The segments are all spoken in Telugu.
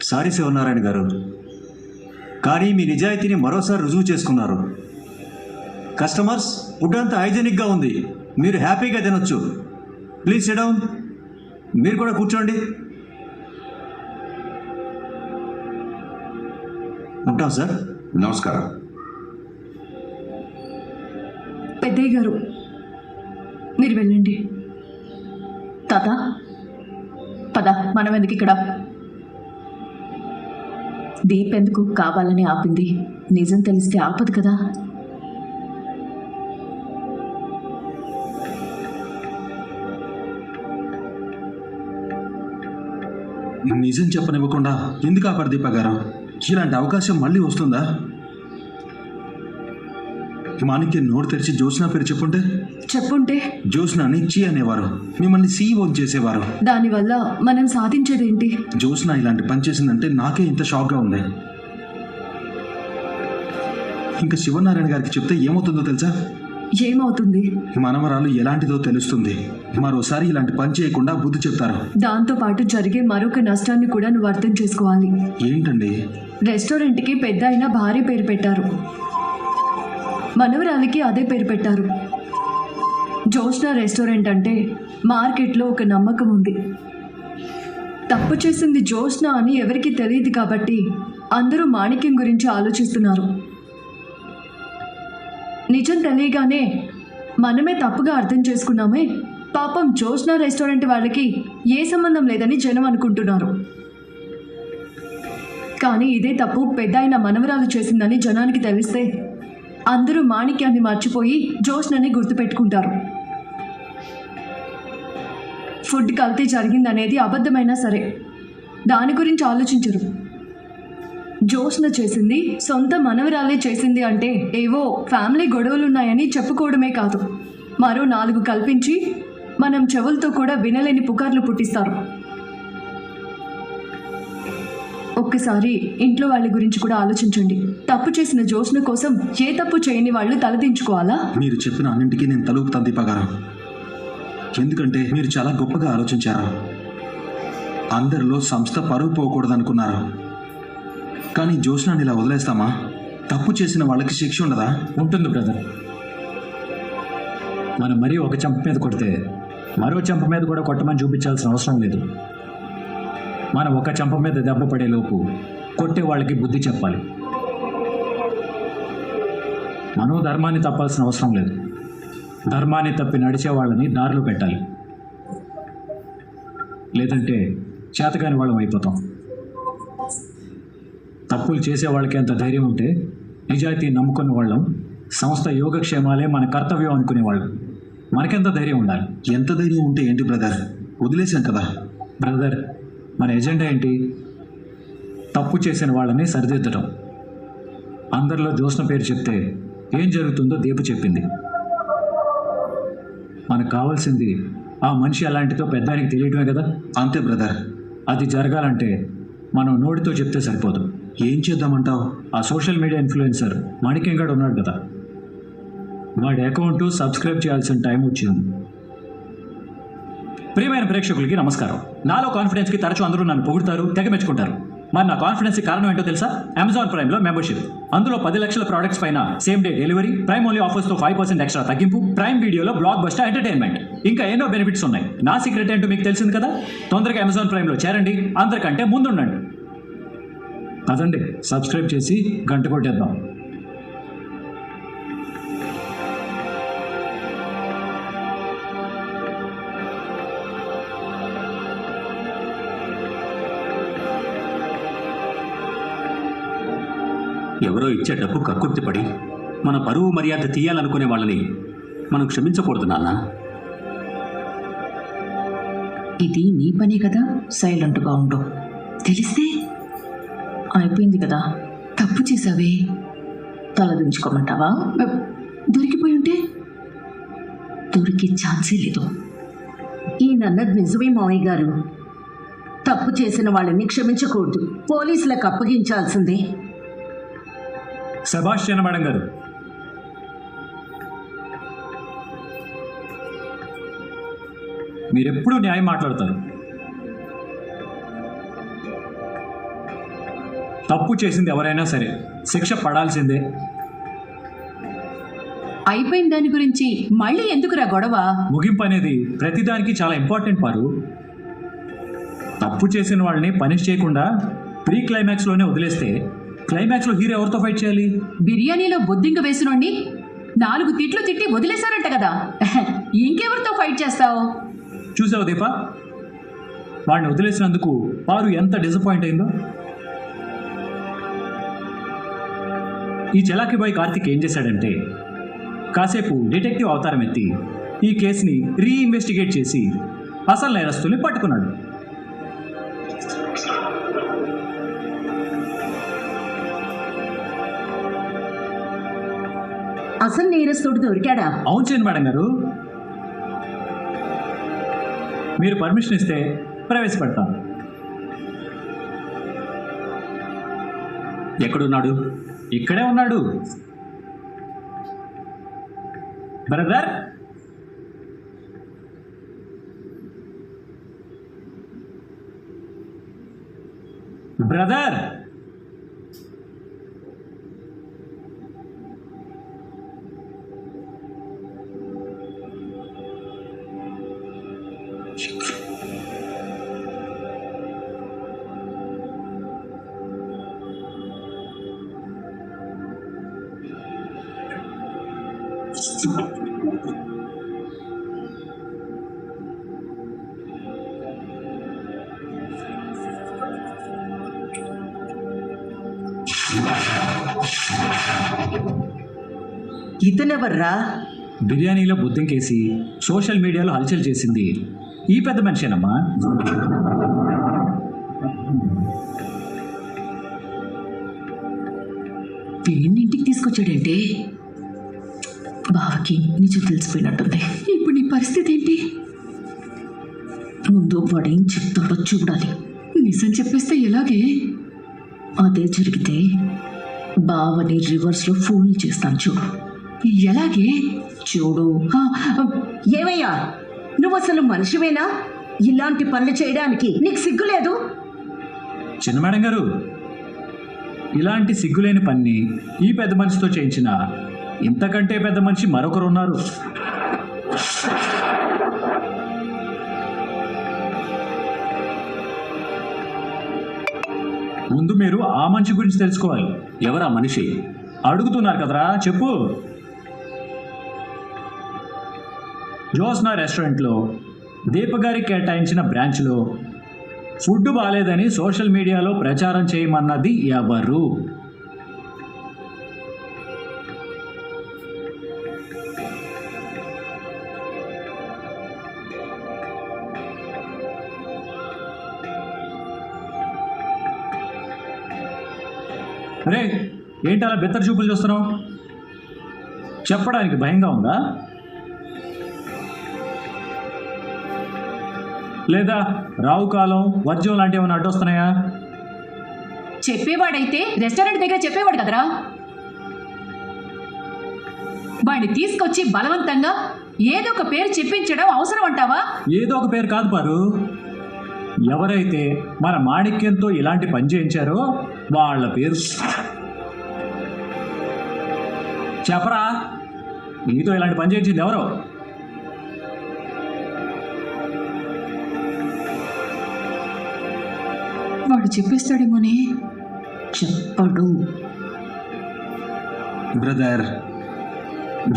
సారీ శివనారాయణ గారు, కానీ మీ నిజాయితీని మరోసారి రుజువు చేసుకున్నారు. కస్టమర్స్, ఫుడ్ అంతా హైజెనిక్గా ఉంది, మీరు హ్యాపీగా తినొచ్చు. Please SIT down. మీరు కూడా కూర్చోండి. ఉంటాం సార్. నమస్కారం. పెద్దయ్య గారు, మీరు వెళ్ళండి. తాత, పద, మనం ఎందుకు ఇక్కడ? దీప్ ఎందుకు కావాలని ఆపింది? నిజం తెలిస్తే ఆపదు కదా. నిజం చెప్పనివ్వకుండా ఎందుకు ఆపారు దీప గారు? ఇలాంటి అవకాశం మళ్ళీ వస్తుందా? మాణిక్యం నోరు తెరిచి జ్యోత్స్న పేరు చెప్పుంటే జ్యోత్స్నాని చీ అనేవారు, మిమ్మల్ని సీఈఓ చేసేవారు. దానివల్ల మనం సాధించేదేంటి? జ్యోత్స్న ఇలాంటి పని చేసిందంటే నాకే ఇంత షాక్గా ఉంది. ఇంకా శివనారాయణ గారికి చెప్తే ఏమవుతుందో తెలుసా? ఏమవుతుంది? మనవరాలు ఎలాంటిదో తెలుస్తుంది. మరోసారి ఇలాంటి పని చేయకుండా బుద్ధి చెప్తారు. దాంతో పాటు జరిగే మరొక నష్టాన్ని కూడా నువ్వు అర్థం చేసుకోవాలి. ఏంటండి? రెస్టారెంట్కి పెద్ద అయిన భారీ పేరు పెట్టారు, మనవరాలికి అదే పేరు పెట్టారు. జ్యోత్స్న రెస్టారెంట్ అంటే మార్కెట్లో ఒక నమ్మకం ఉంది. తప్పు చేసింది జ్యోత్స్న అని ఎవరికీ తెలియదు కాబట్టి అందరూ మాణిక్యం గురించి ఆలోచిస్తున్నారు. నిజం తెలియగానే మనమే తప్పుగా అర్థం చేసుకున్నామే. పాపం జ్యోత్స్న రెస్టారెంట్ వాళ్ళకి ఏ సంబంధం లేదని జనం అనుకుంటున్నారు. కానీ ఇదే తప్పు పెద్ద అయిన మనవరాలు చేసిందని జనానికి తెలిస్తే అందరూ మాణిక్యాన్ని మర్చిపోయి జ్యోత్స్నని గుర్తుపెట్టుకుంటారు. ఫుడ్ కల్తీ జరిగిందనేది అబద్ధమైనా సరే దాని గురించి ఆలోచించరు. జ్యోత్స్న చేసింది సొంత మనవరాలే చేసింది అంటే ఏవో ఫ్యామిలీ గొడవలున్నాయని చెప్పుకోవడమే కాదు, మరో 4 కల్పించి మనం చెవులతో కూడా వినలేని పుకార్లు పుట్టిస్తారు. ఒక్కసారి ఇంట్లో వాళ్ళ గురించి కూడా ఆలోచించండి. తప్పు చేసిన జ్యోత్స్న కోసం ఏ తప్పు చేయని వాళ్ళు తలదించుకోవాలా? మీరు చెప్పిన అన్నింటికీ నేను తలుపుతాను దీపా గారు, ఎందుకంటే మీరు చాలా గొప్పగా ఆలోచించారు. అందరిలో సంస్థ పరువు పోకూడదనుకున్నారు. కానీ జ్యోత్స్నాని ఇలా వదిలేస్తామా? తప్పు చేసిన వాళ్ళకి శిక్ష ఉండదా? ఉంటుంది బ్రదర్. మనం మరీ ఒక చెంప మీద కొడితే మరో చెంప మీద కూడా కొట్టమని చూపించాల్సిన అవసరం లేదు. మనం ఒక చెంప మీద దెబ్బ పడేలోపు కొట్టే వాళ్ళకి బుద్ధి చెప్పాలి. మనం ధర్మాన్ని తప్పాల్సిన అవసరం లేదు. ధర్మాన్ని తప్పి నడిచే వాళ్ళని దారిలో పెట్టాలి. లేదంటే చేతకాని వాళ్ళం అయిపోతాం. తప్పులు చేసే వాళ్ళకి ఎంత ధైర్యం ఉంటే నిజాయితీ నమ్ముకునే వాళ్ళం, సంస్థ యోగక్షేమాలే మన కర్తవ్యం అనుకునేవాళ్ళం మనకెంత ధైర్యం ఉండాలి? ఎంత ధైర్యం ఉంటే ఏంటి బ్రదర్? వదిలేశాం కదా. బ్రదర్, మన ఎజెండా ఏంటి? తప్పు చేసిన వాళ్ళని సరిదిద్దడం. అందరిలో జ్యోత్స్న పేరు చెప్తే ఏం జరుగుతుందో దీపు చెప్పింది. మనకు కావాల్సింది ఆ మనిషి అలాంటిదో పెద్దానికి తెలియడమే కదా. అంతే బ్రదర్. అది జరగాలంటే మనం నోటితో చెప్తే సరిపోదు. ఏం చేద్దామంటావు? ఆ సోషల్ మీడియా ఇన్ఫ్లుయెన్సర్ మాణిక్యం గారు ఉన్నాడు కదా, వాడి అకౌంట్ సబ్స్క్రైబ్ చేయాల్సిన టైం వచ్చింది. ప్రియమైన ప్రేక్షకులకి నమస్కారం. నాలో కాన్ఫిడెన్స్కి తరచూ అందరూ నన్ను పొగుడతారు, తెగ మెచ్చుకుంటారు. మరి నా కాన్ఫిడెన్స్కి కారణం ఏంటో తెలుసా? అమెజాన్ ప్రైమ్లో మెంబర్షిప్. అందులో 10 లక్షల ప్రోడక్ట్స్ పైన same day delivery, prime only ఆఫర్స్తో 5% ఎక్స్ట్రా తగ్గింపు, ప్రైమ్ వీడియోలో బ్లాక్ బస్టర్ ఎంటర్టైన్మెంట్, ఇంకా ఎన్నో బెనిఫిట్స్ ఉన్నాయి. నా సీక్రెట్ ఏంటో మీకు తెలిసింది కదా. తొందరగా అమెజాన్ ప్రైమ్లో చేరండి, అందరికంటే ముందుండండి. అదండి, సబ్స్క్రైబ్ చేసి గంట కొట్టేద్దాం. ఎవరో ఇచ్చే డబ్బు కక్కుర్తిపడి మన పరువు మర్యాద తీయాలనుకునే వాళ్ళని మనం క్షమించకూడదు నాన్న. ఇది నీ పనే కదా, సైలెంట్గా ఉండు. తెలిస్తే అయిపోయింది కదా. తప్పు చేసావే, తలదించుకోమంటావా? దొరికిపోయి ఉంటే దొరికే ఛాన్సే లేదు. ఈయనన్నది నిజమే మావయ్య గారు. తప్పు చేసిన వాళ్ళని క్షమించకూడదు, పోలీసులకు అప్పగించాల్సిందే. సెబాస్టియన్ మేడం గారు, మీరెప్పుడూ న్యాయం మాట్లాడతారు. తప్పు చేసింది ఎవరైనా సరే శిక్ష పడాల్సిందే. అయిపోయిన దాని గురించి మళ్ళీ ఎందుకురా గొడవ? ముగింపు అనేది ప్రతిదానికి చాలా ఇంపార్టెంట్ పారు. తప్పు చేసిన వాళ్ళని పనిష్ చేయకుండా ప్రీ క్లైమాక్స్లోనే వదిలేస్తే క్లైమాక్స్లో హీరో ఎవరితో ఫైట్ చేయాలి? బిర్యానీలో బొద్దింక వేసినోండి 4 తిట్లు తిట్టి వదిలేశారంట కదా, ఇంకెవరితో ఫైట్ చేస్తావు? చూసావు దీపా, వాడిని వదిలేసినందుకు పారు ఎంత డిసప్పాయింట్ అయిందో. ఈ చలాకీ బాయ్ కార్తిక్ ఏం చేశాడంటే కాసేపు డిటెక్టివ్ అవతారం ఎత్తి ఈ కేసుని రీఇన్వెస్టిగేట్ చేసి అసలు నేరస్తుల్ని పట్టుకున్నాడు. అసలు నేరస్తుడు దొరికాడా? అవును చేయండి మేడం గారు, మీరు పర్మిషన్ ఇస్తే ప్రవేశపెడతాను. ఎక్కడున్నాడు? ఇక్కడే ఉన్నాడు. బ్రదర్, బ్రదర్, ఇతనెవర్రా? బిర్యానీలో బుద్ధింకేసి సోషల్ మీడియాలో హల్చల్ చేసింది ఈ పెద్ద మనిషేనమ్మా. వీడిని ఇంటికి తీసుకొచ్చాడంటే బావకి నిజం తెలిసిపోయినట్టుంది. ఇప్పుడు నీ పరిస్థితి ఏంటి? ముందు వాడేం చెప్తాడో చూడాలి. నిజం చెప్పేస్తే ఎలాగే? అదే జరిగితే బావని రివర్స్లో ఫోన్ చేస్తాను చూడు. ఎలాగే? చూడు. ఏమయ్యా, నువ్వు అసలు మనిషివేనా? ఇలాంటి పనులు చేయడానికి నీకు సిగ్గులేదు? చిన్న మేడం గారు, ఇలాంటి సిగ్గులేని పని ఈ పెద్ద మనిషితో చేయించిన ఇంతకంటే పెద్ద మనిషి మరొకరు ఉన్నారు. ముందు మీరు ఆ మనిషి గురించి తెలుసుకోవాలి. ఎవరా మనిషి? అడుగుతున్నారు కదరా, చెప్పు. జోస్నా రెస్టారెంట్లో దీపగారికి కేటాయించిన బ్రాంచ్లో ఫుడ్ బాగాలేదని సోషల్ మీడియాలో ప్రచారం చేయమన్నది ఎవరు? రే, ఏంటి అలా బెత్తర చూపులు చూస్తున్నావు? చెప్పడానికి భయంగా ఉందా? లేదా రావు కాలం వర్జం లాంటివి ఏమైనా అడ్డొస్తున్నాయా? చెప్పేవాడైతే రెస్టారెంట్ దగ్గర చెప్పేవాడు కదరా. వాడిని తీసుకొచ్చి బలవంతంగా ఏదో ఒక పేరు చెప్పించడం అవసరం అంటావా? ఏదో ఒక పేరు కాదు పారు, ఎవరైతే మన మాణిక్యంతో ఇలాంటి పని చేయించారో వాళ్ళ పేరు చెప్పరా. నీతో ఇలాంటి పని చేయించింది ఎవరో? వాడు చెప్పేస్తాడేమోనే. చెప్పడు. బ్రదర్,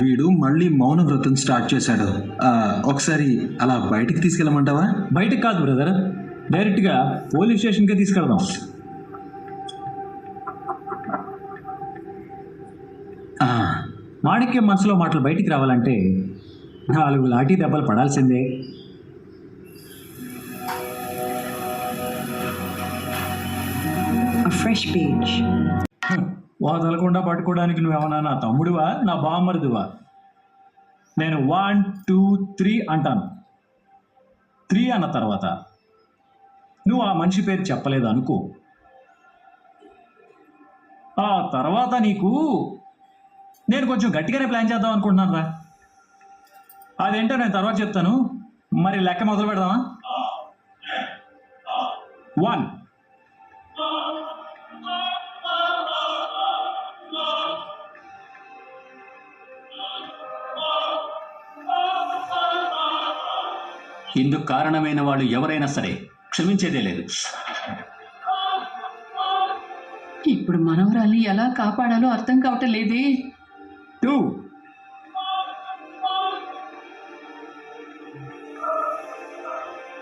వీడు మళ్ళీ మౌన వ్రతం స్టార్ట్ చేశాడు. ఒకసారి అలా బయటికి తీసుకెళ్ళమంటావా? బయటకు కాదు బ్రదర్, డైరెక్ట్గా పోలీస్ స్టేషన్కే తీసుకెళ్దాం. మాణిక్యం మనసులో మాటలు బయటికి రావాలంటే 4 లాఠీ దెబ్బలు పడాల్సిందే. fresh page. వదలకుండా పట్టుకోవడానికి నువ్వేమన్నా నా తమ్ముడివా, నా బామ్మరిదివా? నేను 1 2 3 అంటాను. 3 అన్న తర్వాత నువ్వు ఆ మనిషి పేరు చెప్పలేదు అనుకో, ఆ తర్వాత నీకు నేను కొంచెం గట్టిగానే ప్లాన్ చేద్దాం అనుకుంటున్నాను రా. అదేంటో నేను తర్వాత చెప్తాను. మరి లెక్క మొదలు పెడదామా? 1 ఇందుకు కారణమైన వాళ్ళు ఎవరైనా సరే క్షమించేదే లేదు. ఇప్పుడు మనవరాల్ని ఎలా కాపాడాలో అర్థం కావటం లేదే. 2.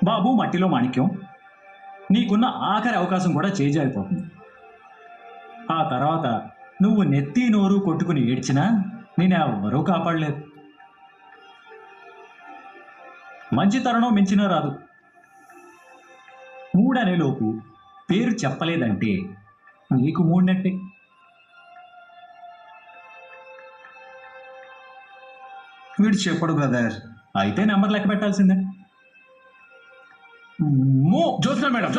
బాబు మట్టిలో మాణిక్యం, నీకున్న ఆఖరి అవకాశం కూడా చేజారిపోతుంది. ఆ తర్వాత నువ్వు నెత్తి నోరు కొట్టుకుని ఏడ్చినా నేనెవ్వరూ కాపాడలేదు. మంచి తరుణం మించినా రాదు. 3 అనేలోపు పేరు చెప్పలేదంటే నీకు 3 నెట్టే. వీడు చెప్పడు బ్రదర్. అయితే నెంబర్ లెక్క పెట్టాల్సిందే. జ్యోత్స్న మేడం.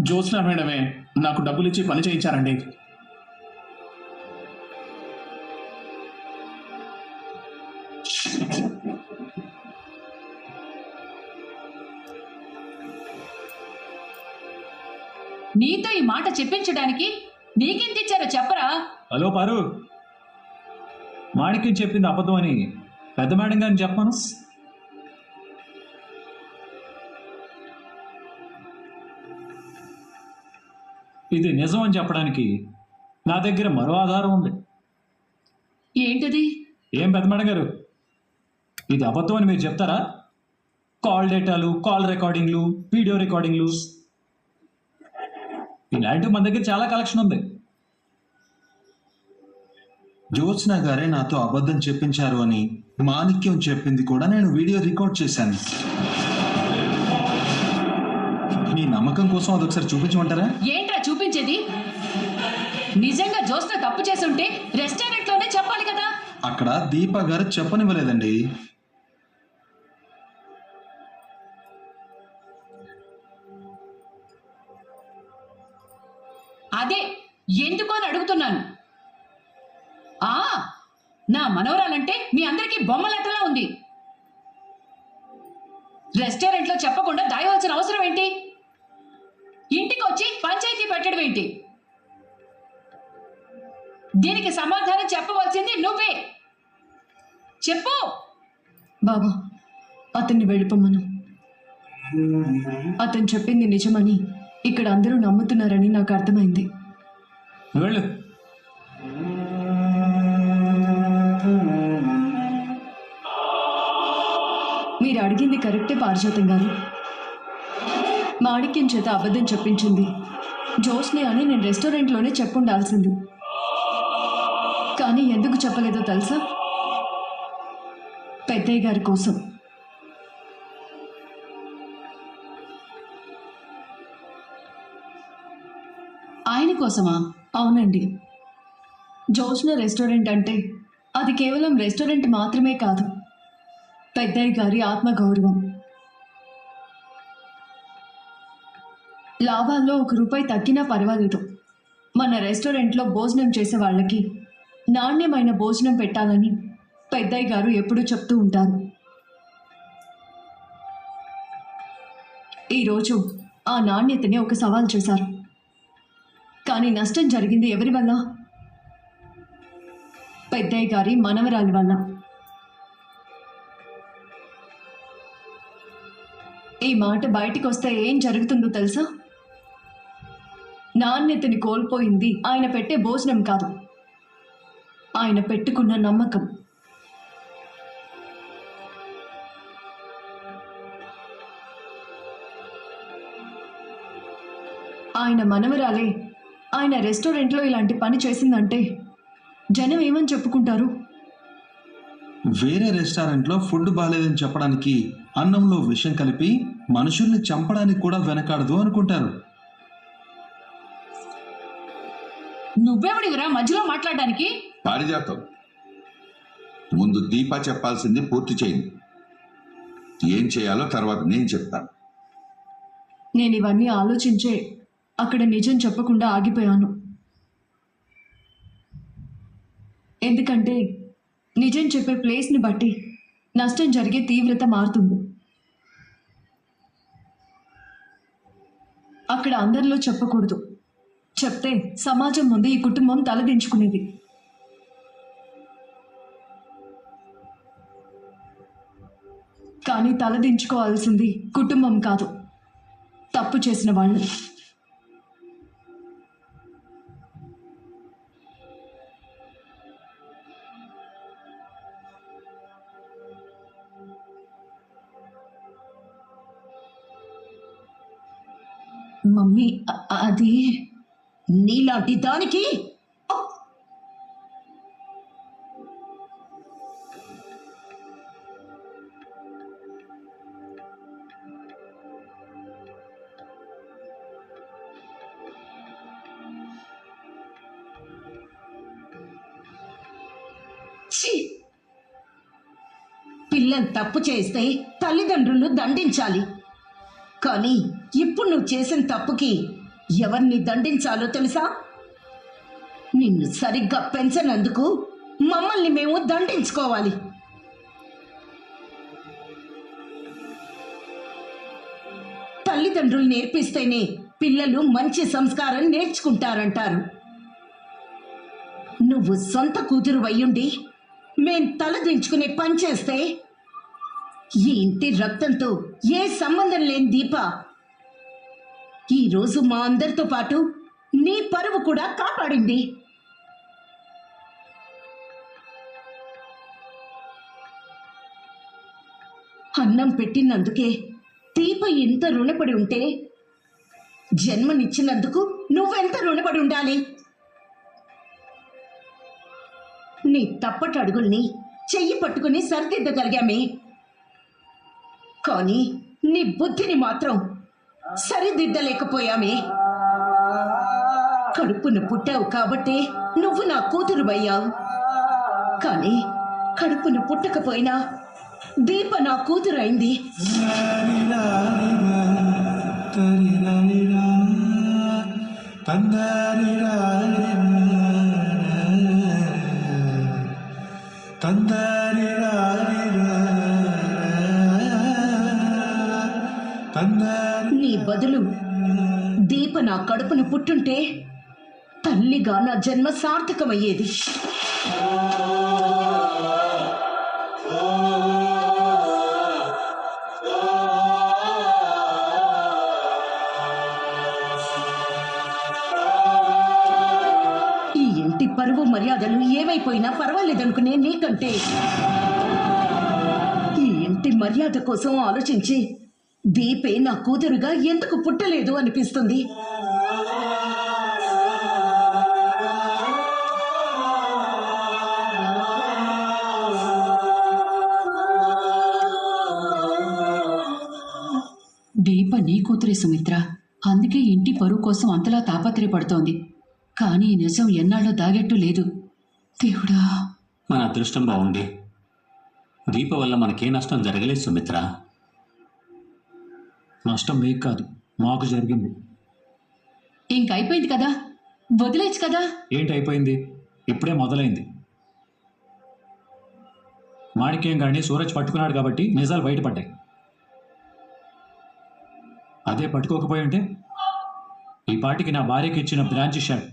జ్యోత్స్న మేడమే నాకు డబ్బులు ఇచ్చి పని చేయించారండి. నీతో ఈ మాట చెప్పించడానికి నీకెంత ఇచ్చారో చెప్పరా? హలో పారు, మాణిక్యం చెప్పింది అబద్ధం అని పెద్ద మేడం గారిని చెప్పను. ఇది నిజం అని చెప్పడానికి నా దగ్గర మరో ఆధారం ఉంది. ఏంటది? ఏం పెద్ద మేడం గారు, ఇది అబద్ధం అని మీరు చెప్తారా? కాల్ డేటాలు, కాల్ రికార్డింగ్లు, వీడియో రికార్డింగ్లు ఇలాంటివి మన దగ్గర చాలా కలెక్షన్ ఉంది. జ్యోత్స్న గారే నాతో అబద్ధం చెప్పించారు అని మాణిక్యం చెప్పింది కూడా నేను వీడియో రికార్డ్ చేశాను. మీ నమ్మకం కోసం అదొకసారి చూపించమంటారా? ఏంట్రా చూపించేది? నిజంగా జ్యోత్స్న తప్పు చేసుంటే రెస్టారెంట్లోనే చెప్పాలి కదా. అక్కడ దీపా గారు చెప్పనివ్వలేదండి. అదే ఎందుకు అని అడుగుతున్నాను. నా మనవరాలంటే మీ అందరికీ బొమ్మలెట్టలా ఉంది. రెస్టారెంట్లో చెప్పకుండా దాయవలసిన అవసరం ఏంటి? ఇంటికి వచ్చి పంచాయతీ పెట్టడం ఏంటి? దీనికి సమాధానం చెప్పవలసింది నువ్వే. చెప్పు. బాబా, అతన్ని వెళ్ళిపోమ్మను. అతను చెప్పింది నిజమని ఇక్కడ అందరూ నమ్ముతున్నారని నాకు అర్థమైంది. నువ్వు వెళ్ళు. మీరు అడిగింది కరెక్టే పారిజాతం గారు. మాణిక్యం చేత అబద్ధం చెప్పించింది జ్యోత్స్నే అని నేను రెస్టారెంట్లోనే చెప్పుండాల్సింది. కానీ ఎందుకు చెప్పలేదో తెలుసా? పెద్దయ్య గారి కోసం. ఆయన కోసమా? అవునండి. జ్యోత్స్న రెస్టారెంట్ అంటే అది కేవలం రెస్టారెంట్ మాత్రమే కాదు, పెద్దయ్య గారి ఆత్మగౌరవం. లాభాల్లో 1 రూపాయి తగ్గినా పర్వాలేదు, మన రెస్టారెంట్లో భోజనం చేసే వాళ్ళకి నాణ్యమైన భోజనం పెట్టాలని పెద్దయ్య గారు ఎప్పుడూ చెప్తూ ఉంటారు. ఈరోజు ఆ నాణ్యతని ఒక సవాల్ చేశారు. కానీ నష్టం జరిగింది ఎవరి వల్ల? పెద్దయ్య గారి మనవరాలి వల్ల. ఈ మాట బయటికి వస్తే ఏం జరుగుతుందో తెలుసా? నాణ్యతని కోల్పోయింది ఆయన పెట్టే భోజనం కాదు, ఆయన పెట్టుకున్న నమ్మకం. ఆయన మనవరాలే ఆయన రెస్టారెంట్లో ఇలాంటి పని చేసిందంటే జనం ఏమని చెప్పుకుంటారు? వేరే రెస్టారెంట్లో ఫుడ్ బాగాలేదని చెప్పడానికి అన్నంలో విషం కలిపి మనుషుల్ని చంపడానికి కూడా వెనకాడదు అనుకుంటారు. నువ్వెవడివిరా మధ్యలో మాట్లాడడానికి? పారిజాతం, ముందు దీప చెప్పాల్సింది పూర్తి చేయండి. ఏం చేయాలో తర్వాత నేను చెప్తాను. నేను ఇవన్నీ ఆలోచించే అక్కడ నిజం చెప్పకుండా ఆగిపోయాను. ఎందుకంటే నిజం చెప్పే ప్లేస్ని బట్టి నష్టం జరిగే తీవ్రత మారుతుంది. అక్కడ అందరిలో చెప్పకూడదు. చెప్తే సమాజం ముందు ఈ కుటుంబం తలదించుకునేది. కానీ తలదించుకోవాల్సింది కుటుంబం కాదు, తప్పు చేసిన వాళ్ళు. మమ్మీ అది నీలాంటి దానికి ఛీ! పిల్లలు తప్పు చేస్తే తల్లిదండ్రులు దండించాలి. కానీ ఇప్పుడు నువ్వు చేసిన తప్పుకి ఎవరిని దండించాలో తెలుసా? నిన్ను సరిగ్గా పెంచనందుకు మమ్మల్ని మేము దండించుకోవాలి. తల్లిదండ్రులు నేర్పిస్తేనే పిల్లలు మంచి సంస్కారం నేర్చుకుంటారంటారు. నువ్వు సొంత కూతురు అయ్యుండి మేం తలదించుకునే పని చేస్తే ఈ ఇంటి రక్తంతో ఏ సంబంధం లేని దీప ఈరోజు మా అందరితో పాటు నీ పరువు కూడా కాపాడింది. అన్నం పెట్టినందుకే దీప ఎంత రుణపడి ఉంటే జన్మనిచ్చినందుకు నువ్వెంత రుణపడి ఉండాలి? నీ తప్పటి అడుగుల్ని చెయ్యి పట్టుకుని సరిదిద్దగలిగామే, కానీ నీ బుద్ధిని మాత్రం సరిదిద్దలేకపోయామే. కడుపును పుట్టావు కాబట్టి నువ్వు నా కూతురు అయ్యావు. కానీ కడుపును పుట్టకపోయినా దీప నా కూతురు అయింది. నీ బదులు దీప నా కడుపును పుట్టుంటే తల్లిగా నా జన్మ సార్థకమయ్యేది. ఈ ఇంటి పరువు మర్యాదలు ఏమైపోయినా పర్వాలేదనుకునే నీకంటే ఈ ఇంటి మర్యాద కోసం ఆలోచించి దీపే నా కూతురుగా ఎందుకు పుట్టలేదు అనిపిస్తుంది. దీప నీ కూతురే సుమిత్ర, అందుకే ఇంటి పరువు కోసం అంతలా తాపత్రయపడుతోంది. కానీ ఈ నిజం ఎన్నాళ్ళో దాగెట్టు లేదు. దేవుడా, మన అదృష్టం బాగుంది. దీప వల్ల మనకే నష్టం జరగలేదు సుమిత్ర. నష్టం మీకు కాదు, మాకు జరిగింది. ఇంకైపోయింది కదా, వదిలేచ్చు కదా. ఏంటి అయిపోయింది? ఇప్పుడే మొదలైంది. మాణిక్యం గారిని సూరజ్ పట్టుకున్నాడు కాబట్టి నిజాలు బయటపడ్డాయి. అదే పట్టుకోకపోయి ఉంటే ఈ పాటికి నా భార్యకి ఇచ్చిన బ్రాంచ్ షర్ట్